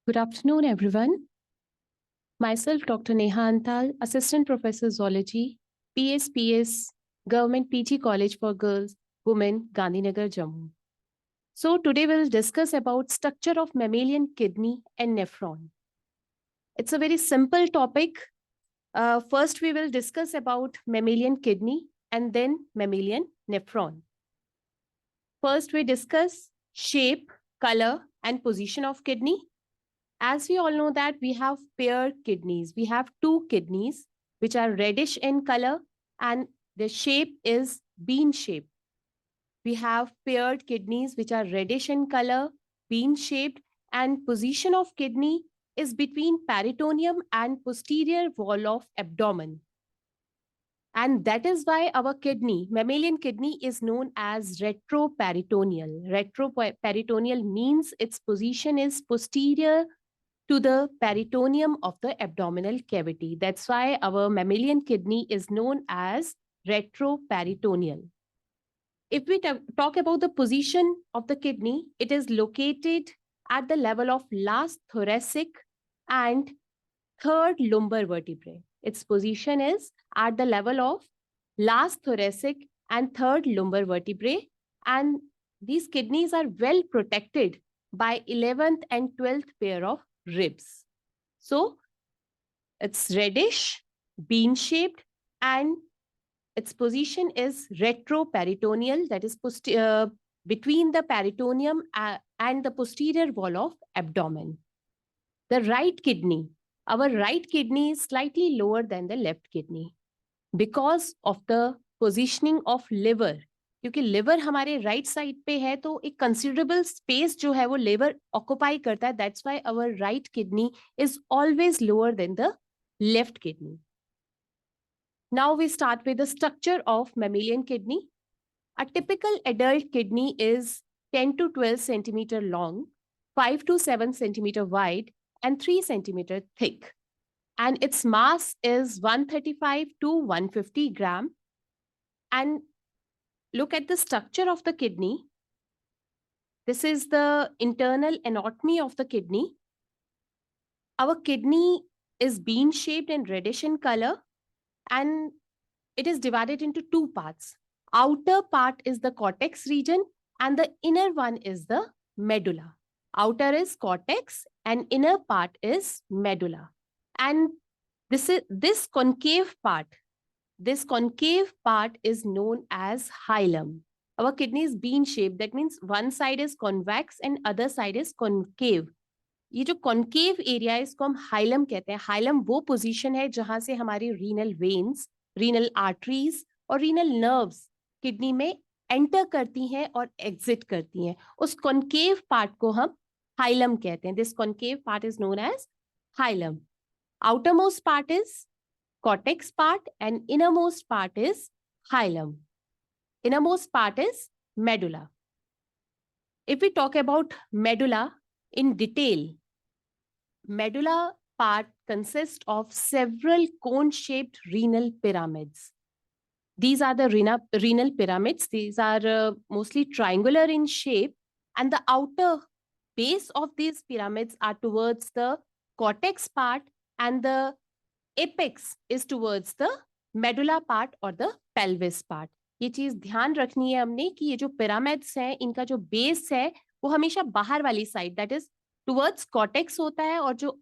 Good afternoon, everyone. Myself, Dr. Neha Antal, Assistant Professor Zoology, PSPS, Government PG College for Girls, Women, Gandhinagar, Jammu. So today we'll discuss about structure of mammalian kidney and nephron. It's a very simple topic. First, we will discuss about mammalian kidney and then mammalian nephron. First, we discuss shape, color, and position of kidney. As we all know that we have paired kidneys. We have two kidneys which are reddish in color and the shape is bean shape. We have paired kidneys which are reddish in color, bean shaped, and position of kidney is between peritoneum and posterior wall of abdomen. And that is why our kidney, mammalian kidney, is known as retroperitoneal. Retroperitoneal means its position is posterior to the peritoneum of the abdominal cavity. That's why our mammalian kidney is known as retroperitoneal. If we talk about the position of the kidney, it is located at the level of last thoracic and third lumbar vertebrae. Its position is at the level of last thoracic and third lumbar vertebrae, and these kidneys are well protected by 11th and 12th pair of ribs. So it's reddish, bean shaped, and its position is retroperitoneal, that is between the peritoneum and the posterior wall of abdomen. The right kidney, our right kidney is slightly lower than the left kidney because of the positioning of liver. क्योंकि liver हमारे right side पे है तो एक considerable space जो है वो liver occupy करता है. That's why our right kidney is always lower than the left kidney. Now we start with the structure of mammalian kidney. A typical adult kidney is 10 to 12 centimeter long, 5 to 7 centimeter wide, and 3 centimeter thick. And its mass is 135 to 150 gram. And look at the structure of the kidney. This is the internal anatomy of the kidney. Our kidney is bean shaped and reddish in color, and it is divided into two parts. Outer part is the cortex region and the inner one is the medulla. Outer is cortex and inner part is medulla. And this concave part is known as hilum. Our kidney is bean shaped. That means one side is convex and other side is concave. ये जो concave area है इसको हम hilum कहते हैं. Hilum वो position है जहां से हमारी रीनल वेन्स, रीनल आर्टरीज और रीनल नर्व्स किडनी में एंटर करती हैं और एग्जिट करती हैं. उस कॉन्केव पार्ट को हम हाइलम कहते हैं. This concave part is known as hilum. outermost part is cortex part and innermost part is hilum. Innermost part is medulla. If we talk about medulla in detail, medulla part consists of several cone-shaped renal pyramids. These are the renal pyramids. These are mostly triangular in shape, and the outer base of these pyramids are towards the cortex part and the apex is towards the medulla part or the pelvis part. ये चीज ध्यान रखनी है हमने कि ये जो pyramids हैं इनका जो बेस है वो हमेशा बाहर वाली side that is towards cortex होता है, और जो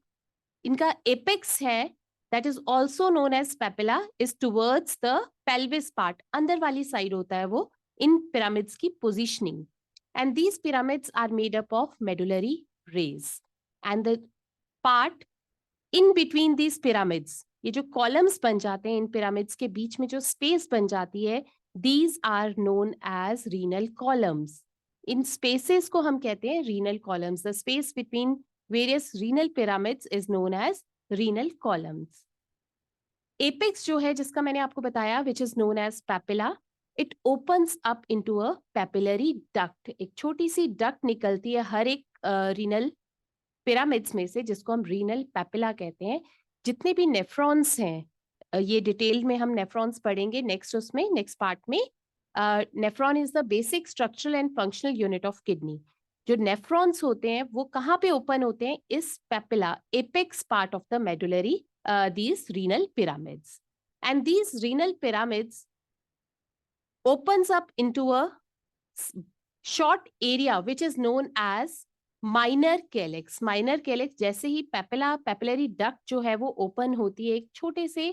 इनका एपेक्स है that is also known as papilla is towards the pelvis part, अंदर वाली साइड होता है वो इन पिरामिड्स की positioning. And these pyramids are made up of medullary rays and the part in between these pyramids, ये जो कॉलम्स बन जाते हैं इन पिरामिड्स के बीच में जो स्पेस बन जाती है, these are known as renal columns. इन स्पेसेस को हम कहते हैं renal columns. The space between various renal pyramids is known as renal columns. Apex जो है जिसका मैंने आपको बताया which is known as papilla, it opens up into a papillary duct. एक छोटी सी डक्ट निकलती है हर एक रीनल पिरामिड्स में से जिसको हम रीनल पेपिला कहते हैं. जितने भी नेफ्रॉन्स हैं ये डिटेल में हम नेफ्रॉन्स पढ़ेंगे नेक्स्ट पार्ट में. Nephron is the basic structural and functional unit of kidney. जो नेफ्रॉन्स होते हैं वो कहाँ पे ओपन होते हैं? इस papilla, apex part of the medullary, these renal pyramids. And these renal pyramids opens up into a short area which is known as minor calyx. Minor calyx जैसे ही पेपिला, पेपिलरी डक्ट जो है वो open होती है एक छोटे से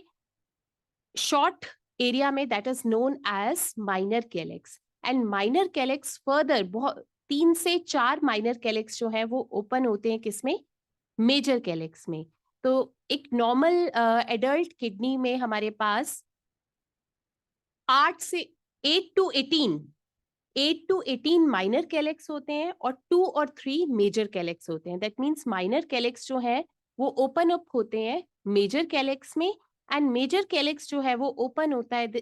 short area में, that is known as minor calyx. And minor calyx further बहुत 3 से 4 माइनर कैलिक्स जो है वो ओपन होते हैं किसमें? मेजर कैलिक्स में. तो एक नॉर्मल एडल्ट किडनी में हमारे पास 8 से 8 टू 18 माइनर कैलिक्स होते हैं और 2 और 3 मेजर कैलिक्स होते हैं. दैट मीन्स माइनर कैलिक्स जो है वो ओपन अप होते हैं मेजर कैलिक्स में, एंड मेजर कैलिक्स जो है वो ओपन होता है,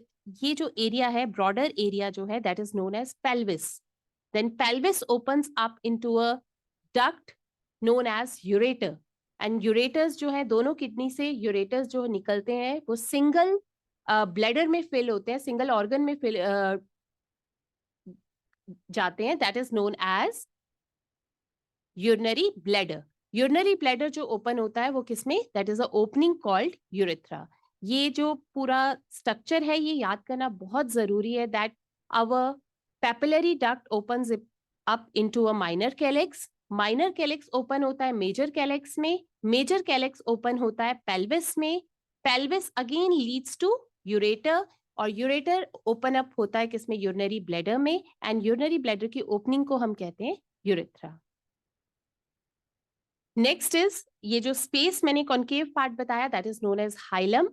ये जो एरिया है, ब्रॉडर एरिया जो है, that is known as pelvis. Then pelvis opens up into a duct known as ureter. And ureters जो है, दोनों किडनी से यूरेटर्स जो निकलते हैं वो सिंगल ब्लैडर में फिल होते हैं, सिंगल ऑर्गन में फिल जाते हैं, that is known as urinary bladder. Urinary bladder जो ओपन होता है वो किसमें? That is a opening called urethra. ये जो पूरा स्ट्रक्चर है ये याद करना बहुत जरूरी है, that our papillary duct opens up into a minor calyx. Minor calyx open होता है मेजर कैलिक्स में, मेजर कैलिक्स ओपन होता है पेल्विस में, pelvis again leads to ureter, और यूरेटर ओपन अप होता है किसमें? यूरिनरी ब्लैडर में, एंड यूरिनरी ब्लैडर की ओपनिंग को हम कहते हैं यूरेथ्रा. नेक्स्ट इज ये जो स्पेस मैंने कॉन्केव पार्ट बताया, that is known as hilum,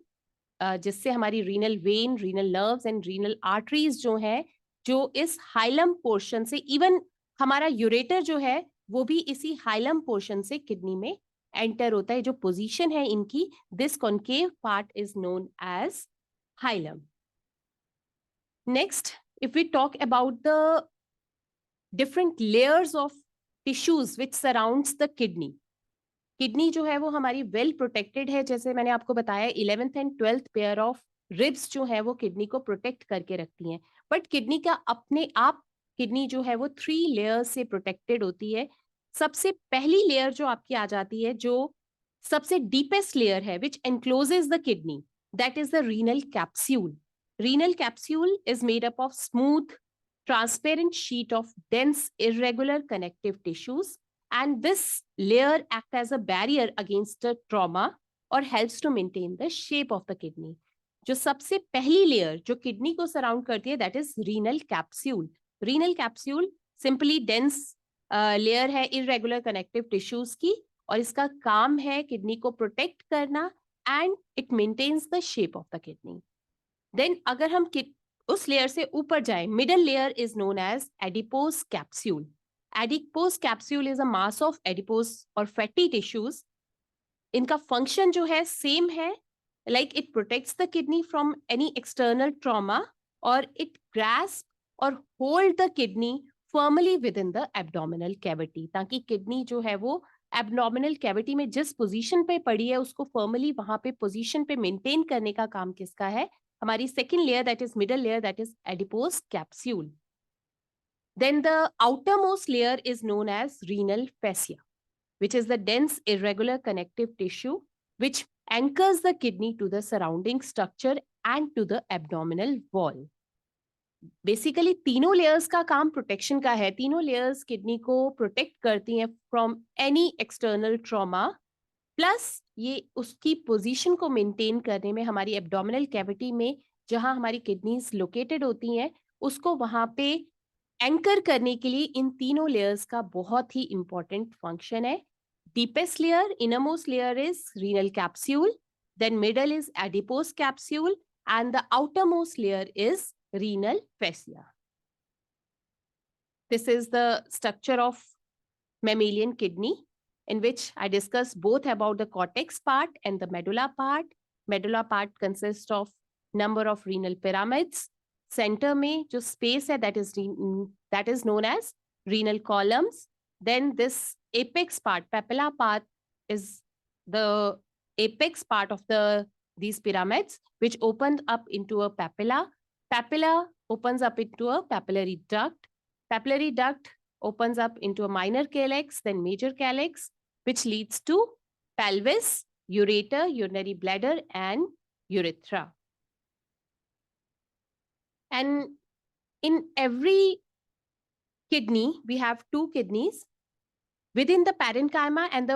जिससे हमारी renal vein, renal nerves and renal arteries जो है, जो इस हाइलम पोर्शन से, इवन हमारा यूरेटर जो है वो भी इसी हाइलम पोर्शन से किडनी में एंटर होता है. जो पोजीशन है इनकी, this concave part is known as hilum. Next, if we talk about the different layers of tissues which surrounds the kidney, kidney जो है वो हमारी वेल प्रोटेक्टेड है. जैसे मैंने आपको बताया 11th and 12th pair of ribs जो है वो किडनी को प्रोटेक्ट करके रखती हैं. बट किडनी का अपने आप, किडनी जो है वो 3 लेयर्स से प्रोटेक्टेड होती है. सबसे पहली लेयर जो आपकी आ जाती है, जो सबसे डीपेस्ट लेयर है, which encloses the kidney, that is the renal capsule. Renal capsule is made up of smooth transparent sheet of dense irregular connective tissues, and this layer acts as a barrier against the trauma or helps to maintain the shape of the kidney. जो सबसे पहली layer जो kidney को surround करती है, that is renal capsule. Renal capsule simply dense layer है irregular connective tissues की, और इसका काम है किडनी को प्रोटेक्ट करना, and it maintains the shape of the kidney. Then अगर हम उस लेयर से ऊपर जाए, middle layer is known as adipose capsule. Adipose capsule is a mass of adipose और फैटी टिश्यूज. इनका फंक्शन जो है सेम है, like it protects the kidney from any external trauma, और इट ग्रास्प और hold the kidney firmly with in the abdominal cavity, ताकि kidney जो है वो एब्डोमिनल कैविटी में जिस पोजीशन पे पड़ी है उसको फर्मली वहां पे पोजीशन पे मेंटेन करने का काम किसका है? हमारी second layer, that is middle layer, that is adipose capsule. Then the outermost layer is known as renal fascia, which is the dense irregular connective tissue which anchors the kidney to the surrounding structure and to the abdominal wall. Basically तीनों layers का काम protection का है. तीनों layers kidney को protect करती हैं from any external trauma, plus ये उसकी पोजीशन को मेंटेन करने में, हमारी एब्डोमिनल कैविटी में जहां हमारी किडनीज लोकेटेड होती हैं उसको वहां पे एंकर करने के लिए इन तीनों लेयर्स का बहुत ही इंपॉर्टेंट फंक्शन है. Deepest layer, innermost layer is renal capsule, then middle is adipose capsule, and the outermost layer is renal fascia. This is the structure of mammalian kidney, in which I discuss both about the cortex part and the medulla part. Medulla part consists of number of renal pyramids. Center में जो space है, that is known as renal columns. Then this apex part, papilla part, is the apex part of these pyramids, which opened up into a papilla. Papilla opens up into a papillary duct. Papillary duct opens up into a minor calyx, then major calyx, which leads to pelvis, ureter, urinary bladder, and urethra. And in every kidney, we have two kidneys within the parenchyma, and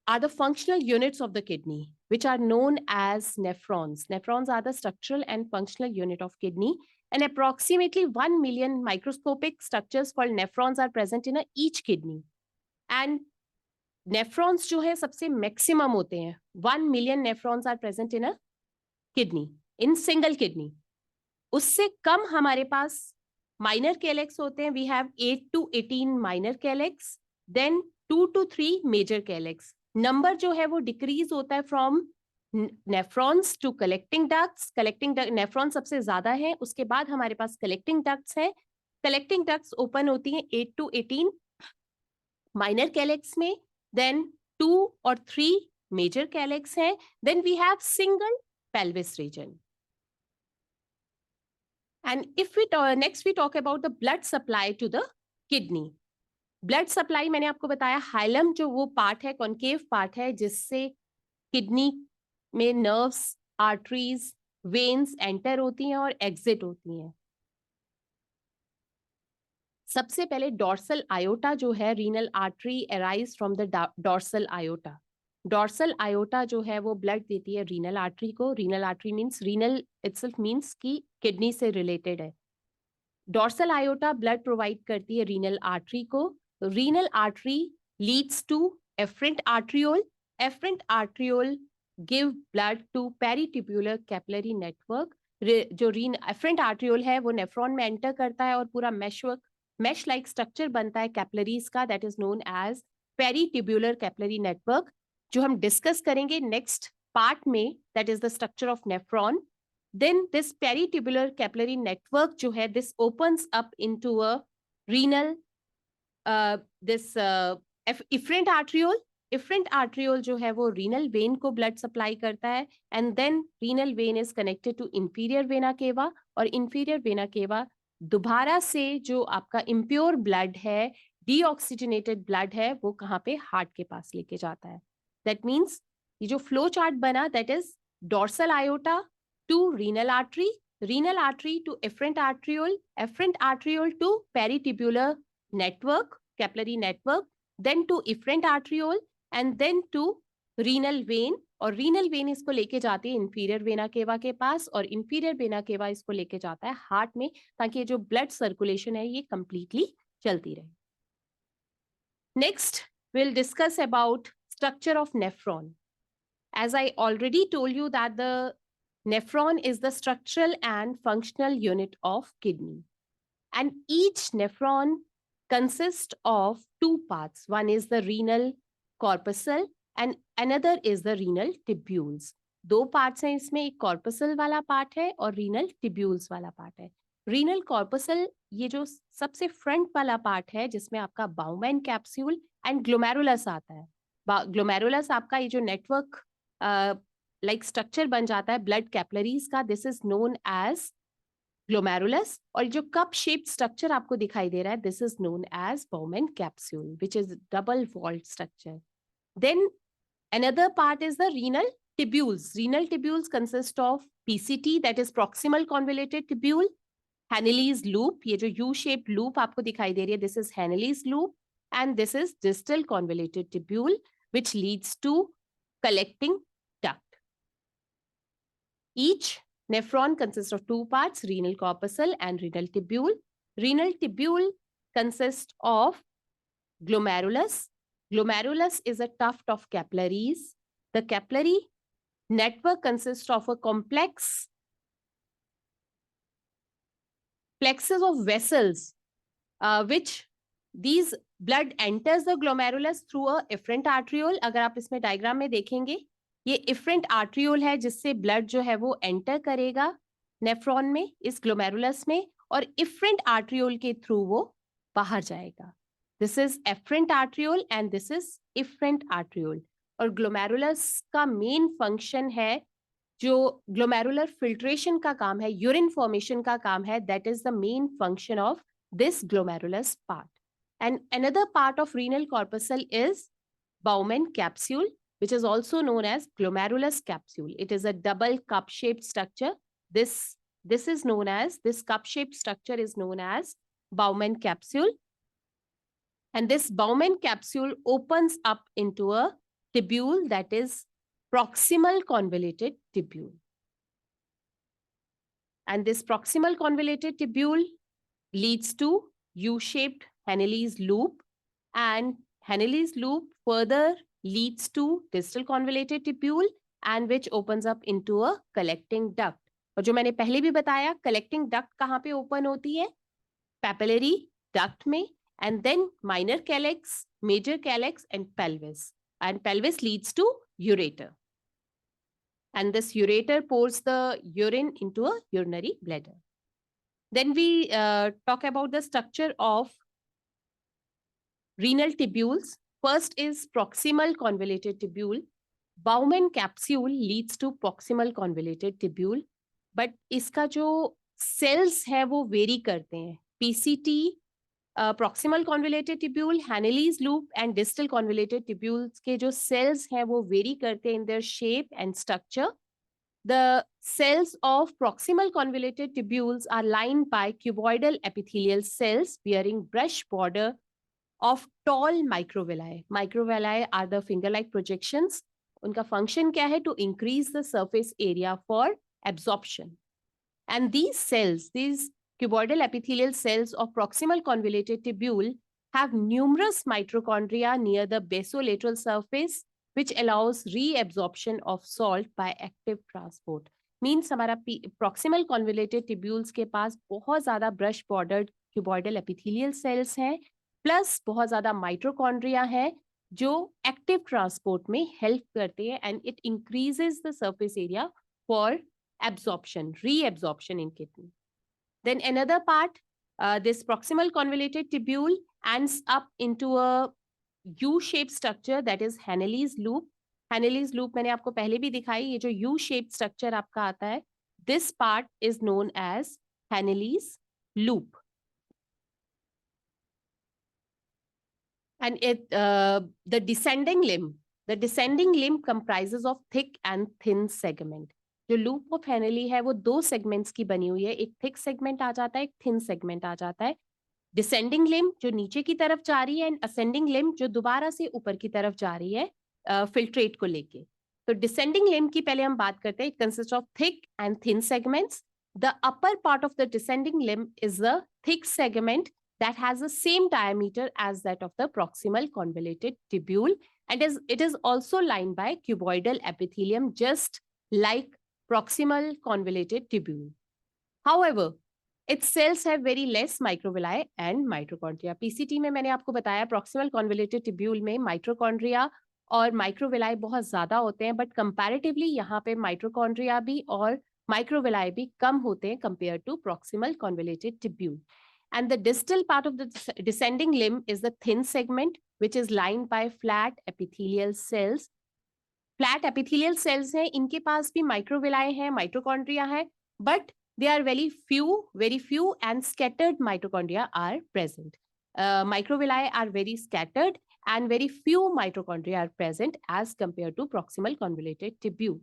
are the functional units of the kidney, which are known as nephrons. Nephrons are the structural and functional unit of kidney, and approximately 1 million microscopic structures called nephrons are present in each kidney. And nephrons जो है सबसे maximum होते हैं. 1 million nephrons are present in a kidney, in single kidney. उससे कम हमारे पास minor calyx होते हैं. We have 8 to 18 minor calyx, then 2 to 3 major calyx. Number जो है वो decrease होता है from nephrons to collecting ducts. Collecting nephrons सबसे ज्यादा है, उसके बाद हमारे पास collecting ducts है. Collecting ducts open होती हैं 8 to 18 minor calyx में, then 2 or 3 major calyx है. Then we have single pelvis region. And if we next we talk about the blood supply to the kidney. Blood supply मैंने आपको बताया, hilum जो वो part है, कॉन्केव पार्ट है, जिससे किडनी में नर्व्स, आर्टरीज, वेन्स एंटर होती हैं और एग्जिट होती हैं. सबसे पहले डॉर्सल आयोटा जो है, renal artery arise from the dorsal aorta. Dorsal aorta जो है वो ब्लड देती है रीनल आर्टरी को. Renal artery means renal itself means कि किडनी से रिलेटेड है. डॉर्सल आयोटा ब्लड प्रोवाइड करती है रीनल आर्टरी को. Renal artery leads to efferent arteriole. Efferent arteriole give blood to peritubular capillary network. जो efferent arteriole है वो नेफ्रॉन में एंटर करता है और पूरा mesh like structure बनता है कैपिलरीज का, that is known as peritubular capillary network, जो हम डिस्कस करेंगे नेक्स्ट पार्ट में, that is the structure of nephron. Then this peritubular capillary network जो है, this opens up into a renal efferent arteriole. Efferent arteriole जो है वो renal vein को blood supply करता है, and then renal vein is connected to inferior vena cava, और inferior vena cava दोबारा से जो आपका impure blood है, deoxygenated blood है, वो कहाँ पे, हार्ट के पास लेके जाता है. That means ये जो flow chart बना, that is dorsal aorta to renal artery to efferent arteriole to peritubular network, capillary network, then to efferent arteriole, and then to renal vein. और renal vein इसको लेके जाती है inferior vena cava के पास, और inferior vena cava इसको लेके जाता है हार्ट में, ताकि ये जो blood circulation है ये completely चलती रहे. Next, we'll discuss about structure of nephron. As I already told you that the nephron is the structural and functional unit of kidney, and each nephron consists of two parts. One is the renal corpuscle and another is the renal tubules. दो parts हैं इसमें, एक corpuscle वाला part है और renal tubules वाला part है. Renal corpuscle ये जो सबसे फ्रंट वाला पार्ट है, जिसमें आपका बाउमैन कैप्सूल एंड ग्लोमेरुलस आता है. ग्लोमेरुलस आपका ये जो नेटवर्क लाइक स्ट्रक्चर बन जाता है ब्लड कैपिलरीज का, this is known as glomerulus. और जो कप शेप्ड स्ट्रक्चर आपको दिखाई दे रहा है, this is known as Bowman capsule, which is double walled structure. Then another part is the renal tubules. Renal tubules consist of PCT, that is proximal convoluted tubule, Henle's loop, ये जो U-shaped loop आपको दिखाई दे रही है, this is Henle's loop, and this is distal convoluted tubule, which leads to collecting duct. Each nephron consists of two parts, renal corpuscle and renal tubule. Renal tubule consists of glomerulus. Glomerulus is a tuft of capillaries. The capillary network consists of a complex plexus of vessels, which these blood enters the glomerulus through a efferent arteriole. अगर आप इसमें diagram में देखेंगे, ये efferent arteriole है जिससे blood जो है वो एंटर करेगा नेफ्रॉन में, इस ग्लोमेरुलस में, और efferent arteriole के थ्रू वो बाहर जाएगा. This is efferent arteriole and this is efferent arteriole. और glomerulus का मेन फंक्शन है, जो ग्लोमेरुलर फिल्ट्रेशन का काम है, यूरिन फॉर्मेशन का काम है, that is the main function of this glomerulus part. And another part of renal corpuscle is Bowman capsule, which is also known as glomerulus capsule. It is a double cup-shaped structure. This cup-shaped structure is known as Bowman capsule. And this Bowman capsule opens up into a tubule that is proximal convoluted tubule. And this proximal convoluted tubule leads to U-shaped Henele's loop, and Henele's loop further leads to distal convoluted tubule and which opens up into a collecting duct. और जो मैंने पहले भी बताया, collecting duct कहाँ पे open होती है? Papillary duct में, and then minor calyx, major calyx and pelvis. And pelvis leads to ureter. And this ureter pours the urine into a urinary bladder. Then we talk about the structure of renal tubules. First is proximal convoluted tubule. Bowman capsule leads to proximal convoluted tubule, but इसका जो cells है वो vary करते हैं. PCT, proximal convoluted tubule, Henele's loop and distal convoluted tubules के जो cells हैं वो vary करते हैं in their shape and structure. The cells of proximal convoluted tubules are lined by cuboidal epithelial cells bearing brush border of tall microvilli. Microvilli are the finger-like projections. उनका function क्या है? To increase the surface area for absorption. And these cells, these cuboidal epithelial cells of proximal convoluted tubule have numerous mitochondria near the basolateral surface, which allows reabsorption of salt by active transport. Means हमारा proximal convoluted tubules के पास बहुत ज़्यादा brush bordered cuboidal epithelial cells हैं, plus बहुत ज़्यादा mitochondria है जो active transport में help करते हैं, and it increases the surface area for absorption, reabsorption in kidney. Then another part, this proximal convoluted tubule ends up into a U-shaped structure that is Henele's loop. Henele's loop मैंने आपको पहले भी दिखाई, ये जो U-shaped structure आपका आता है, this part is known as Henele's loop. And the descending limb comprises of thick and thin segment. जो लूप ऑफ हेनेली है वो दो सेगमेंट्स की बनी हुई है, एक थिक सेगमेंट आ जाता है, एक थिन सेगमेंट आ जाता है. डिसेंडिंग लिम्ब जो नीचे की तरफ जा रही है, एंड असेंडिंग लिम्ब जो दोबारा से ऊपर की तरफ जा रही है फिल्ट्रेट को लेके. तो डिसेंडिंग लिम्ब की पहले हम बात करते हैं. It consist of thick and thin segments. The upper part of the descending limb is the thick segment that has the same diameter as that of the proximal convoluted tubule, and it is also lined by cuboidal epithelium just like proximal convoluted tubule. However, its cells have very less microvilli and mitochondria. PCT में मैंने आपको बताया proximal convoluted tubule में mitochondria और microvilli बहुत ज़्यादा होते हैं, but comparatively यहाँ पे mitochondria भी और microvilli भी कम होते हैं compared to proximal convoluted tubule. And the distal part of the descending limb is the thin segment, which is lined by flat epithelial cells. Flat epithelial cells हैं, इनके पास भी microvilli हैं, mitochondria है, but they are very few and scattered mitochondria are present. Microvilli are very scattered and very few mitochondria are present as compared to proximal convoluted tubule.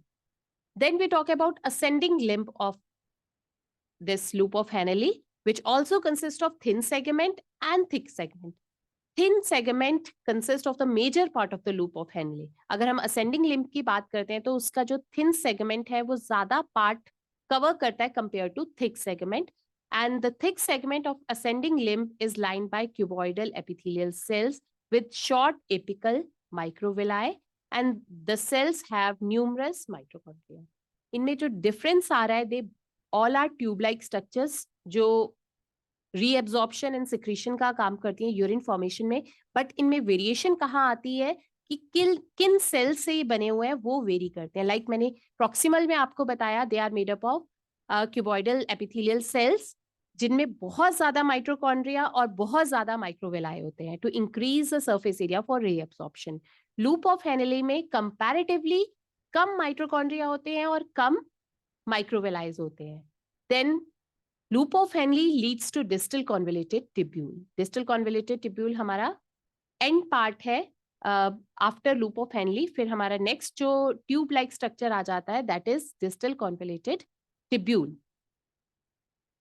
Then we talk about ascending limb of this loop of Henele, which also consists of thin segment and thick segment. Thin segment consists of the major part of the loop of Henle. अगर हम ascending limb की बात करते हैं तो उसका जो thin segment है वो ज़्यादा part cover करता है compared to thick segment. And the thick segment of ascending limb is lined by cuboidal epithelial cells with short apical microvilli, and the cells have numerous mitochondria. इनमें जो difference आ रहा है, they all are tube-like structures जो reabsorption and secretion का काम करती हैं urine formation में, बट इनमें वेरिएशन कहाँ आती है कि किन सेल से ये बने हुए हैं वो वेरी करते हैं. लाइक मैंने प्रॉक्सिमल में आपको बताया, they are made up of cuboidal epithelial cells जिनमें बहुत ज्यादा माइट्रोकॉन्ड्रिया और बहुत ज्यादा माइक्रोविलाई होते हैं to increase the surface area for reabsorption. Loop of Henle में कंपैरेटिवली कम माइट्रोकॉन्ड्रिया होते हैं और कम माइक्रोविलाइज होते हैं. Then loop of Henle leads to distal convoluted tubule. Distal convoluted tubule हमारा एंड पार्ट है आफ्टर लूप ऑफ हेनली. फिर हमारा नेक्स्ट जो ट्यूब लाइक स्ट्रक्चर आ जाता है, that is distal convoluted tubule.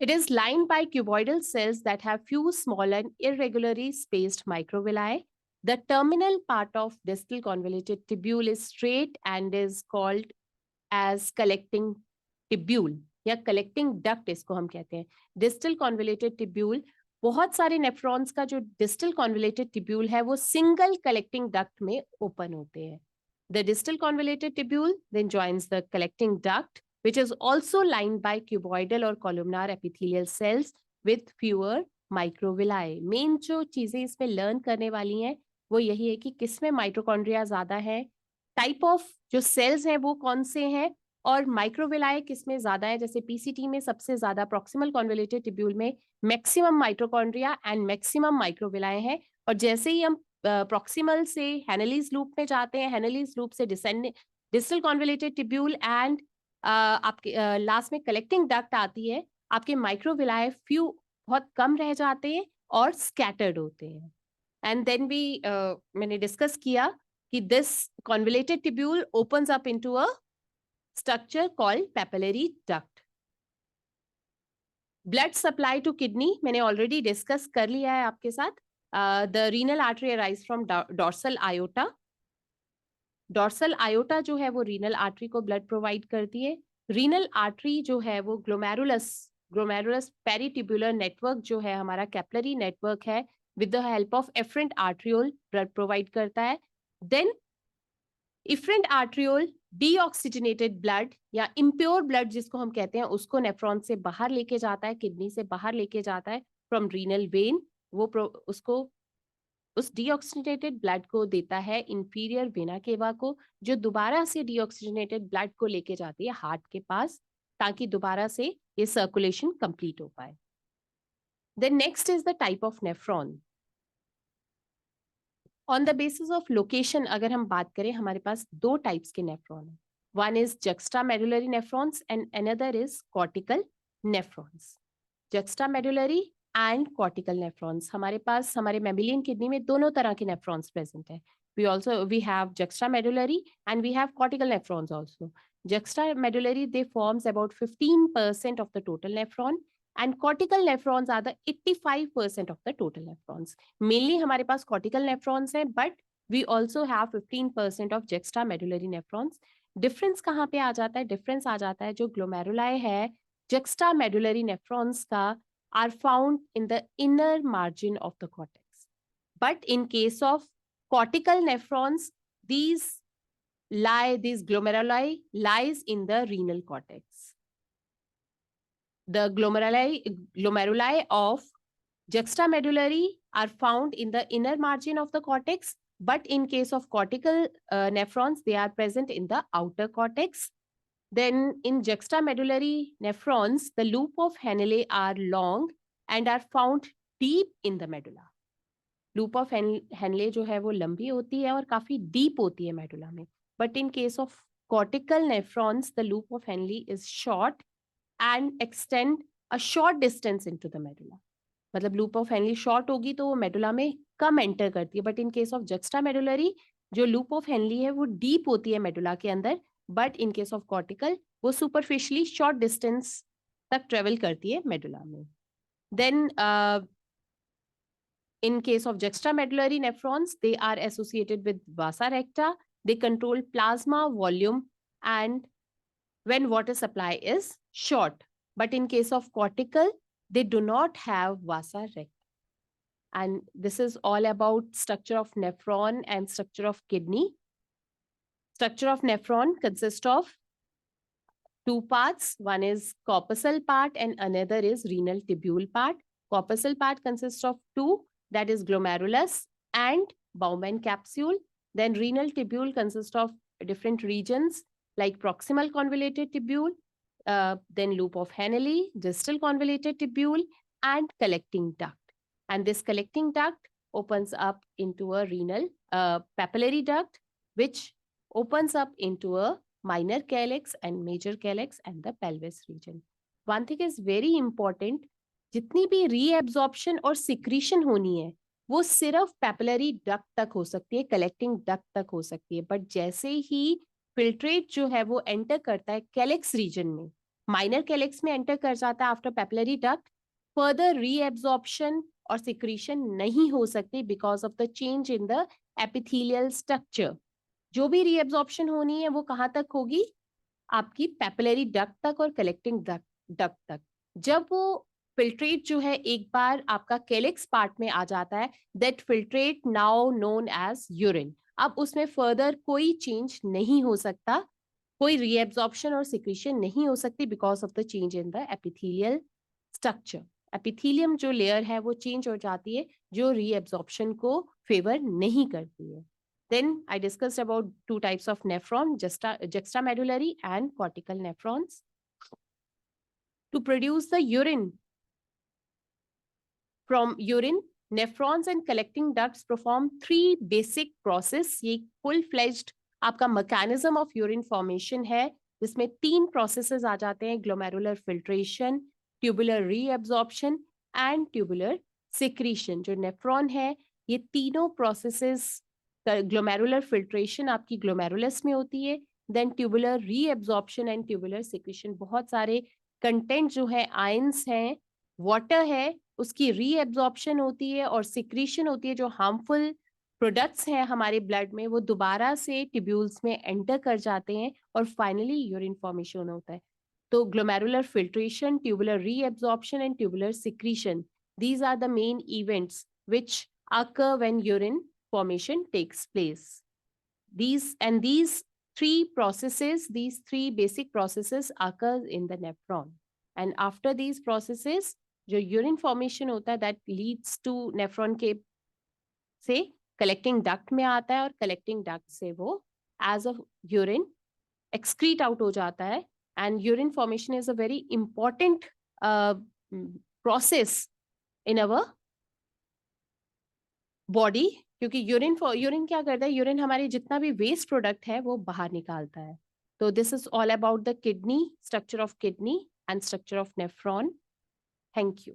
It is lined by cuboidal cells that have few small and irregularly spaced microvilli. The terminal part of distal convoluted tubule is straight and is called as collecting tubule या collecting duct इसको हम कहते हैं. Distal convoluted tubule, बहुत सारे nephrons का जो distal convoluted tubule है वो single collecting duct में open होते हैं. The distal convoluted tubule then joins the collecting duct, which is also lined by cuboidal or columnar epithelial cells with fewer microvilli. Main जो चीजें इसमें लर्न करने वाली हैं वो यही है कि किसमें माइटोकॉन्ड्रिया ज्यादा है, टाइप ऑफ जो सेल्स हैं वो कौन से हैं, और माइक्रोविलाई किसमें ज्यादा है. जैसे पीसीटी में सबसे ज्यादा प्रॉक्सिमल कॉन्वोल्यूटेड टिब्यूल में maximum mitochondria and maximum microvilli है. और जैसे ही हम प्रॉक्सिमल से हेनलीज लूप में जाते हैं, हेनलीज लूप से डिस्टल कॉन्वोल्यूटेड टिब्यूल एंड आपके लास्ट में कलेक्टिंग डक्ट आती है, आपके माइक्रोविलाई फ्यू बहुत कम रह जाते हैं और स्कैटर्ड होते हैं. एंड देन भी मैंने डिस्कस किया कि this convoluted tubule opens up into a structure called papillary duct. Blood supply to kidney मैंने ऑलरेडी डिस्कस कर लिया है आपके साथ. The renal artery arise from dorsal aorta. Dorsal aorta जो है वो रीनल आर्टरी को ब्लड प्रोवाइड करती है. रीनल आर्टरी जो है वो ग्लोमेरुलस पेरिटिब्यूलर नेटवर्क जो है हमारा कैपिलरी नेटवर्क है, with the help of afferent arteriole blood provide करता है. Then efferent arteriole deoxygenated blood या इम्प्योर ब्लड जिसको हम कहते हैं उसको नेफ्रॉन से बाहर लेके जाता है, किडनी से बाहर लेके जाता है फ्रॉम रीनल वेन. वो उसको उस डीऑक्सीजनेटेड ब्लड को देता है इंफीरियर वेना केवा को, जो दोबारा से डीऑक्सीजनेटेड ब्लड को लेके जाती है हार्ट के पास, ताकि दोबारा से ये सर्कुलेशन कंप्लीट हो पाए. Then next is the type of nephron. On the basis of location अगर हम बात करें, हमारे पास दो टाइप्स के नेफ्रॉन है. One is juxtamedullary nephrons and another is cortical nephrons. juxtamedullary and cortical nephrons हमारे पास हमारे मैमिलियन किडनी में दोनों तरह के नेफ्रॉन्स प्रेजेंट है. we have juxtamedullary and we have cortical nephrons also. Juxtamedullary, they forms about 15% of the total nephron and cortical nephrons are the 85% of the total nephrons. Mainly हमारे पास cortical nephrons है, but we also have 15% of juxtamedullary nephrons. Difference कहाँ पे आ जाता है? Difference आ जाता है जो glomeruli है juxtamedullary nephrons का are found in the inner margin of the cortex. But in case of cortical nephrons, these glomeruli lies in the renal cortex. The glomeruli of juxtamedullary are found in the inner margin of the cortex, but in case of cortical nephrons, they are present in the outer cortex. Then in juxtamedullary nephrons, the loop of Henle are long and are found deep in the medulla. Loop of Henle जो है वो लंबी होती है और काफी deep होती है medulla में. But in case of cortical nephrons, the loop of Henle is short and extend a short distance into the medulla. मतलब loop of Henle short होगी तो वो medulla में कम enter करती है. But in case of juxtamedullary, जो loop of Henle है वो deep होती है medulla के अंदर, but in case of cortical वो superficially short distance तक travel करती है medulla में. Then in case of juxtamedullary nephrons, they are associated with vasa recta. They control plasma volume and when water supply is short. But in case of cortical, they do not have vasa recta. And this is all about structure of nephron and structure of kidney. Structure of nephron consists of two parts. One is corpuscle part and another is renal tubule part. Corpuscle part consists of two, that is glomerulus and Bowman capsule. Then renal tubule consists of different regions like proximal convoluted tubule, then loop of Henle, distal convoluted tubule, and collecting duct. And this collecting duct opens up into a renal papillary duct, which opens up into a minor calyx and major calyx and the pelvis region. One thing is very important, जितनी भी reabsorption और secretion होनी है वो सिर्फ papillary duct तक हो सकती है, कलेक्टिंग डक्ट तक हो सकती है। बट जैसे ही फिल्ट्रेट जो है वो एंटर करता है कैलिक्स रीजन में, माइनर कैलिक्स में एंटर कर जाता है after papillary duct, further reabsorption और सिक्रीशन नहीं हो सकती because of the change in the epithelial structure. जो भी रीएब्जॉर्प्शन होनी है वो कहाँ तक होगी, आपकी पैपिलरी डक्ट तक और कलेक्टिंग डक्ट तक। जब वो फिल्ट्रेट जो है एक बार आपका कैलिक्स पार्ट में आ जाता है, that filtrate now known as urine. अब उसमें फर्दर कोई चेंज नहीं हो सकता, कोई रीएब्जॉर्प्शन और सिक्रीशन नहीं हो सकती because of the change in the epithelial structure. Epithelium जो लेयर है वो चेंज हो जाती है, जो रीएब्जॉर्प्शन को फेवर नहीं करती है। Then I discussed about two types of nephron, juxtamedullary and cortical nephrons. To produce the urine, from urine, nephrons and collecting ducts perform three basic process. ये full-fledged आपका mechanism of urine formation है, जिसमें तीन processes आ जाते हैं: glomerular filtration, tubular reabsorption and tubular secretion. जो nephron है, ये तीनों processes, glomerular filtration आपकी glomerulus में होती है, then tubular reabsorption and tubular secretion, बहुत सारे कंटेंट जो है आयंस हैं, वाटर है, उसकी रीएब्जॉर्प्शन होती है और सिक्रीशन होती है। जो हार्मफुल प्रोडक्ट्स हैं हमारे ब्लड में वो दोबारा से ट्यूब्यूल्स में एंटर कर जाते हैं और फाइनली यूरिन फॉर्मेशन होता है। तो glomerular filtration, tubular reabsorption and tubular secretion, these are the main events which occur when urine formation takes place. These three basic processes occur in the nephron, and after these processes जो urine formation होता है that leads to nephron के से collecting duct में आता है और collecting duct से वो as a urine excrete out हो जाता है। And urine formation is a very important process in our body, क्योंकि यूरिन क्या करता है, यूरिन हमारे जितना भी वेस्ट प्रोडक्ट है वो बाहर निकालता है। तो this is all about the kidney, structure of kidney and structure of nephron. Thank you.